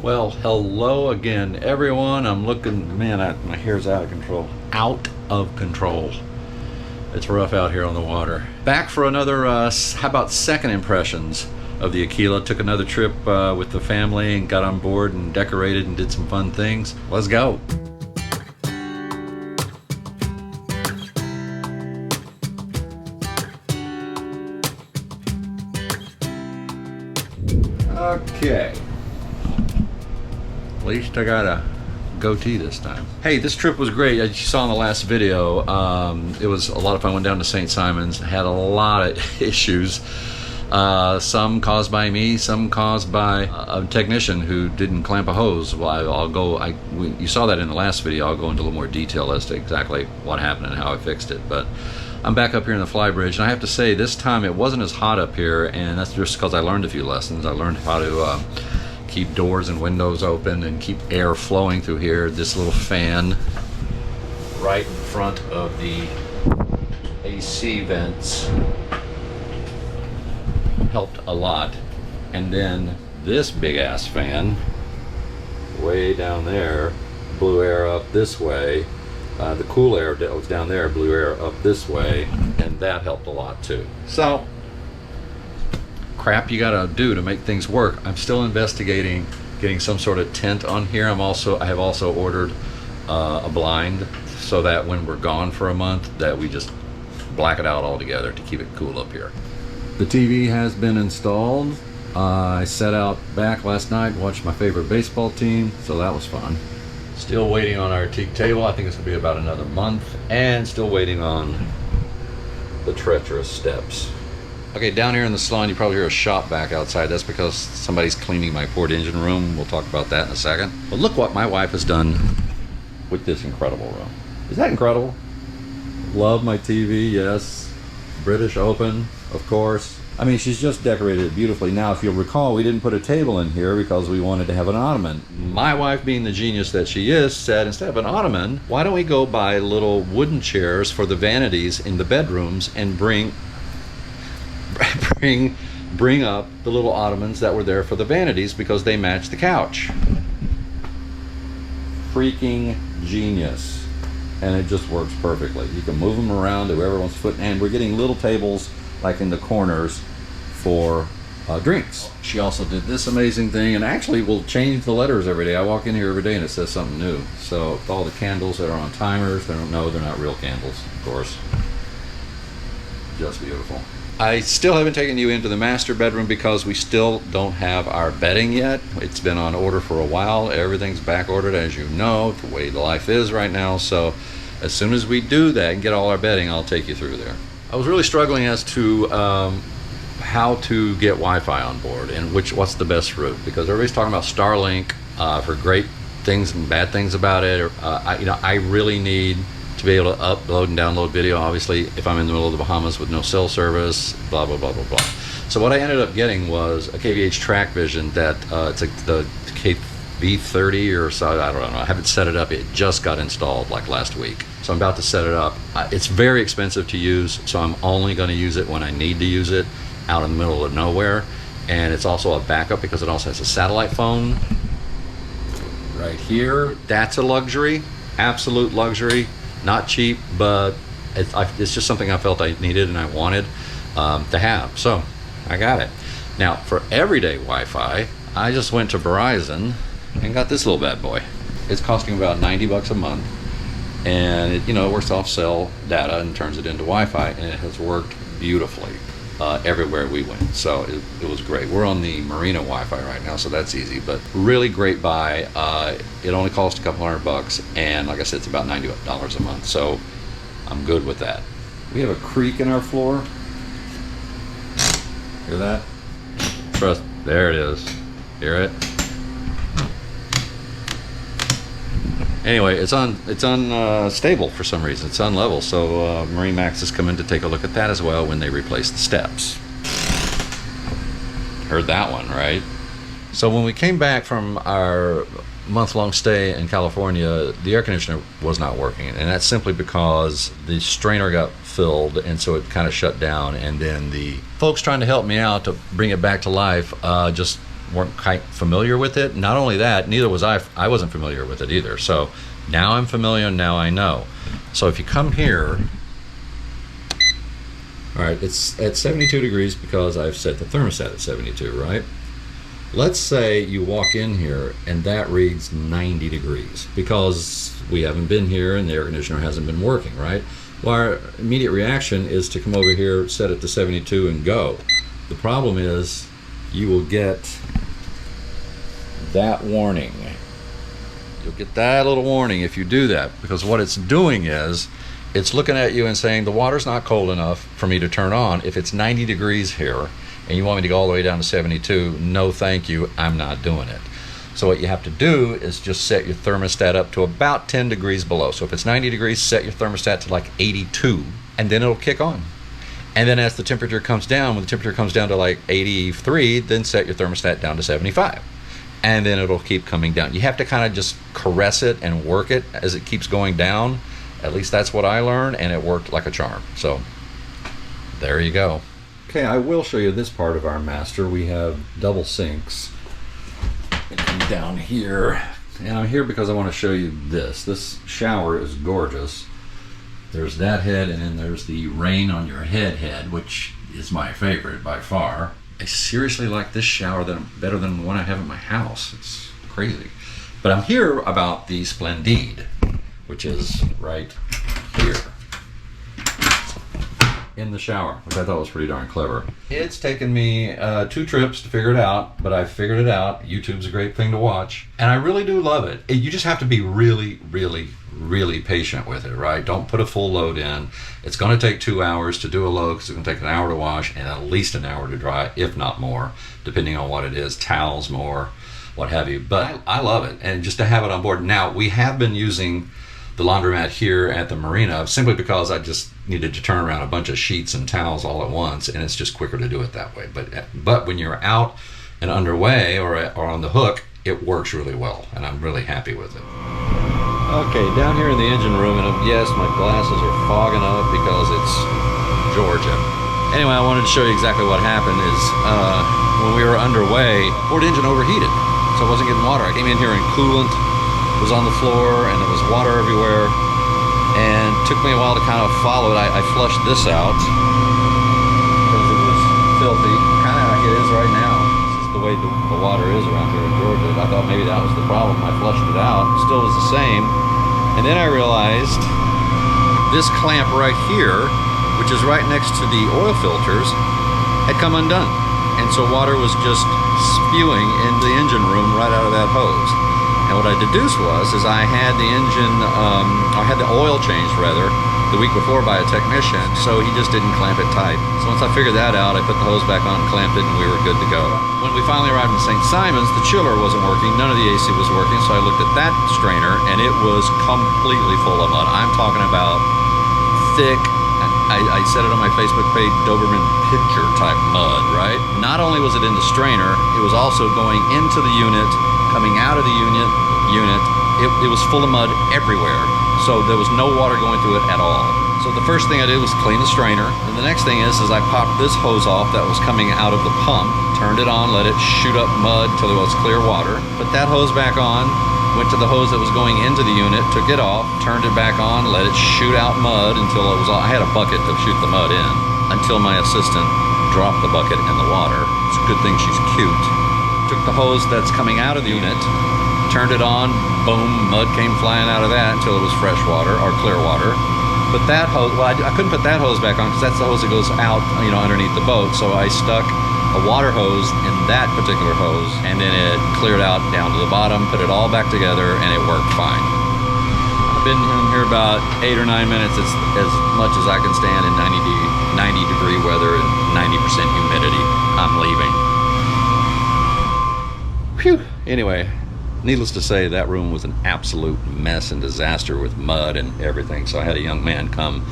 Well, hello again, everyone. I'm looking, man, my hair's out of control. Out of control. It's rough out here on the water. Back for another, how about second impressions of the Aquila. Took another trip with the family and got on board and decorated and did some fun things. Let's go. Okay. At least I got a goatee this time. Hey, this trip was great. As you saw in the last video, it was a lot of fun. Went down to St. Simons, had a lot of issues. Some caused by me, some caused by a technician who didn't clamp a hose. Well, you saw that in the last video. I'll go into a little more detail as to exactly what happened and how I fixed it. But I'm back up here in the Flybridge, and I have to say this time it wasn't as hot up here, and that's just because I learned a few lessons. I learned how to keep doors and windows open and keep air flowing through here. This little fan right in front of the AC vents helped a lot. And then this big ass fan way down there blew air up this way. The cool air that was down there blew air up this way, and that helped a lot too. So crap you gotta do to make things work. I'm still investigating getting some sort of tent on here. I have also ordered a blind so that when we're gone for a month that we just black it out altogether to keep it cool up here. The TV has been installed. I set out back last night, watched my favorite baseball team, so that was fun. Still waiting on our teak table. I think it's gonna be about another month, and still waiting on the treacherous steps. Okay, down here in the salon, you probably hear a shop vac outside. That's because somebody's cleaning my port engine room. We'll talk about that in a second. But look what my wife has done with this incredible room. Is that incredible? Love my TV, yes. British Open, of course. I mean, she's just decorated it beautifully. Now, if you'll recall, we didn't put a table in here because we wanted to have an ottoman. My wife, being the genius that she is, said instead of an ottoman, why don't we go buy little wooden chairs for the vanities in the bedrooms and bring up the little ottomans that were there for the vanities because they match the couch. Freaking genius. And it just works perfectly. You can move them around to whoever wants to put, and we're getting little tables like in the corners for drinks. She also did this amazing thing, and actually will change the letters every day. I walk in here every day and it says something new. So with all the candles that are on timers, they're not real candles, of course. Just beautiful. I still haven't taken you into the master bedroom because we still don't have our bedding yet. It's been on order for a while. Everything's back ordered, as you know, the way life is right now. So as soon as we do that and get all our bedding, I'll take you through there. I was really struggling as to how to get Wi-Fi on board and what's the best route, because everybody's talking about Starlink for great things and bad things about it. I really need to be able to upload and download video, obviously, if I'm in the middle of the Bahamas with no cell service, blah, blah, blah, blah, blah. So what I ended up getting was a KVH Track Vision that, it's like the KV30 or so, I don't know. I haven't set it up. It just got installed like last week. So I'm about to set it up. It's very expensive to use, so I'm only gonna use it when I need to use it out in the middle of nowhere. And it's also a backup because it also has a satellite phone right here. That's a luxury, absolute luxury. Not cheap, but it's just something I felt I needed and I wanted to have. So I got it. Now for everyday Wi-Fi, I just went to Verizon and got this little bad boy. It's costing about 90 bucks a month, and it works off cell data and turns it into Wi-Fi, and it has worked beautifully everywhere we went. So it was great. We're on the Marina Wi-Fi right now, so that's easy, but really great buy. It only cost a couple $100, and like I said, it's about $90 a month, so I'm good with that. We have a creak in our floor. Hear that? Trust, there it is. Hear it? Anyway, it's unstable for some reason. It's unlevel, so Marine Max has come in to take a look at that as well when they replace the steps. Heard that one, right? So when we came back from our month-long stay in California, the air conditioner was not working, and that's simply because the strainer got filled, and so it kind of shut down, and then the folks trying to help me out to bring it back to life just weren't quite familiar with it. Not only that, neither was I. I wasn't familiar with it either. So now I'm familiar, now I know. So if you come here, all right, it's at 72 degrees because I've set the thermostat at 72, right? Let's say you walk in here and that reads 90 degrees because we haven't been here and the air conditioner hasn't been working, right? Well, our immediate reaction is to come over here, set it to 72 and go. The problem is you will get that warning. You'll get that little warning if you do that, because what it's doing is it's looking at you and saying the water's not cold enough for me to turn on. If it's 90 degrees here and you want me to go all the way down to 72, no thank you, I'm not doing it. So what you have to do is just set your thermostat up to about 10 degrees below. So if it's 90 degrees, set your thermostat to like 82 and then it'll kick on. And then as the temperature comes down, when the temperature comes down to like 83, then set your thermostat down to 75. And then it'll keep coming down. You have to kind of just caress it and work it as it keeps going down. At least that's what I learned, and it worked like a charm. So there you go. Okay, I will show you this part of our master. We have double sinks. Come down here. And I'm here because I want to show you this. This shower is gorgeous. There's that head, and then there's the rain on your head, which is my favorite by far. I seriously like this shower better than the one I have at my house. It's crazy. But I'm here about the Splendide, which is right here in the shower, which I thought was pretty darn clever. It's taken me 2 trips to figure it out, but I figured it out. YouTube's a great thing to watch, and I really do love it. You just have to be really, really, really patient with it, right? Don't put a full load in. It's going to take 2 hours to do a load because it's going to take an hour to wash and at least an hour to dry, if not more, depending on what it is, towels more, what have you. But I love it, and just to have it on board. Now, we have been using the laundromat here at the marina simply because I just needed to turn around a bunch of sheets and towels all at once, and it's just quicker to do it that way. But when you're out and underway or on the hook, it works really well, and I'm really happy with it. Okay, down here in the engine room, and yes, my glasses are fogging up because it's Georgia. Anyway, I wanted to show you exactly what happened is when we were underway, port engine overheated, so I wasn't getting water. I came in here and coolant was on the floor and there was water everywhere, and it took me a while to kind of follow it. I flushed this out because it was filthy, kind of like it is right now. This is the way the water is around here in Georgia. I thought maybe that was the problem. I flushed it out, still was the same, and then I realized this clamp right here, which is right next to the oil filters, had come undone, and so water was just spewing into the engine room right out of that hose. And what I deduced is I had the engine, I had the oil changed rather, the week before by a technician, so he just didn't clamp it tight. So once I figured that out, I put the hose back on and clamped it, and we were good to go. When we finally arrived in St. Simon's, the chiller wasn't working, none of the AC was working, so I looked at that strainer, and it was completely full of mud. I'm talking about thick, I said it on my Facebook page, Doberman Pinscher type mud, right? Not only was it in the strainer, it was also going into the unit, coming out of the unit. It was full of mud everywhere, so there was no water going through it at all. So the first thing I did was clean the strainer, and the next thing is I popped this hose off that was coming out of the pump, turned it on, let it shoot up mud till there was clear water, put that hose back on, went to the hose that was going into the unit, took it off, turned it back on, let it shoot out mud until it was all, I had a bucket to shoot the mud in, until my assistant dropped the bucket in the water. It's a good thing she's cute. Took the hose that's coming out of the unit, turned it on, boom, mud came flying out of that until it was fresh water or clear water. Put that hose, well, I couldn't put that hose back on because that's the hose that goes out, underneath the boat. So I stuck a water hose in that particular hose, and then it cleared out down to the bottom, put it all back together, and it worked fine. I've been in here about 8 or 9 minutes. It's as much as I can stand in 90 degree weather and 90% humidity. I'm leaving. Phew. Anyway, needless to say, that room was an absolute mess and disaster with mud and everything. So I had a young man come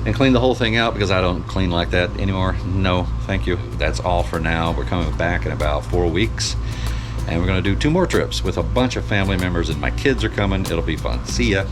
and clean the whole thing out because I don't clean like that anymore. No, thank you. That's all for now. We're coming back in about 4 weeks, and we're going to do 2 more trips with a bunch of family members, and my kids are coming. It'll be fun. See ya.